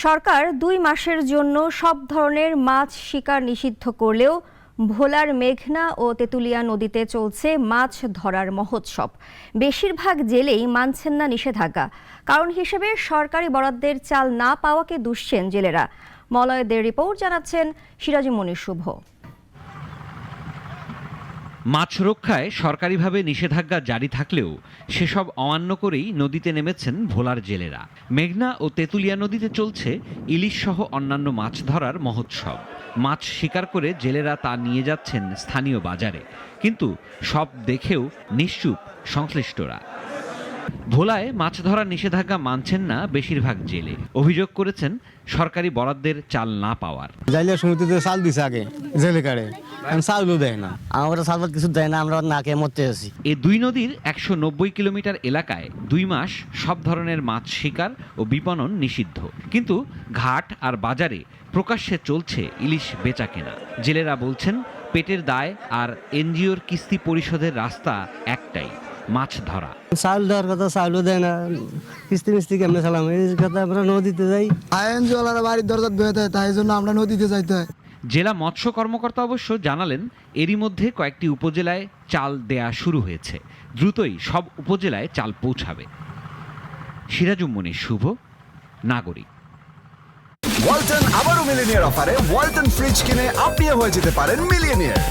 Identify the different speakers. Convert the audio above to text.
Speaker 1: সরকার ২ মাসের জন্য সব ধরনের মাছ শিকার নিষিদ্ধ করলেও ভোলার মেঘনা ও তেঁতুলিয়া নদীতে চলছে মাছ ধরার মহোৎসব। বেশিরভাগ জেলেই মানছেন না নিষেধাজ্ঞা। কারণ হিসেবে সরকারি বরাদ্দের চাল না পাওয়াকে দুষছেন জেলেরা। মলয়দের রিপোর্ট জানাচ্ছেন সিরাজুল মনির শুভ।
Speaker 2: মাছ রক্ষায় সরকারিভাবে নিষেধাজ্ঞা জারি থাকলেও সেসব অমান্য করেই নদীতে নেমেছেন ভোলার জেলেরা। মেঘনা ও তেঁতুলিয়া নদীতে চলছে ইলিশ সহ অন্যান্য মাছ ধরার মহোৎসব। মাছ শিকার করে জেলেরা তা নিয়ে যাচ্ছেন স্থানীয় বাজারে, কিন্তু সব দেখেও নিশ্চুপ সংশ্লিষ্টরা। ভোলায় মাছ ধরার নিষেধাজ্ঞা মানছেন না বেশিরভাগ জেলে। অভিযোগ করেছেন সরকারি বরাদ্দের চাল না পাওয়ার।
Speaker 3: জাইলিয়া সমিতিতে চাল দিছে আগে জেলে কাড়ে, চালও দেয় না, আমরা চাল কিছু দেয় না, আমরা না খেয়ে মরতে আছি।
Speaker 2: এ দুই নদীর ১৯০ কিলোমিটার এলাকায় ২ মাস সব ধরনের মাছ শিকার ও বিপণন নিষিদ্ধ, কিন্তু ঘাট আর বাজারে প্রকাশ্যে চলছে ইলিশ বেচাকেনা। জেলেরা বলছেন পেটের দায় আর এনজিওর কিস্তি পরিশোধের রাস্তা একটাই, মাছ ধরা।
Speaker 3: চাল দেওয়ার কথা চালও দেয় না, কিস্তি মিস্তি কেমনে চালাম, এই কথা আমরা নদীতে যাই।
Speaker 4: আইনজওয়ালারা বাড়ির দরজা বেঁধে দেয়, তাই জন্য আমরা নদীতে যাইতে হয়।
Speaker 2: জেলা মৎস্য কর্মকর্তা অবশ্য জানালেন এরই মধ্যে কয়েকটি উপজেলায় চাল দেয়া শুরু হয়েছে, দ্রুতই সব উপজেলায় চাল পৌঁছাবে। সিরাজুল মনির শুভ, নাগরিক।
Speaker 5: ওয়ালটন আবারও মিলিনিয়ার অফারে ওয়ালটন ফ্রিজ কিনে আপনিও হয়ে যেতে পারেন মিলিয়নিয়ার।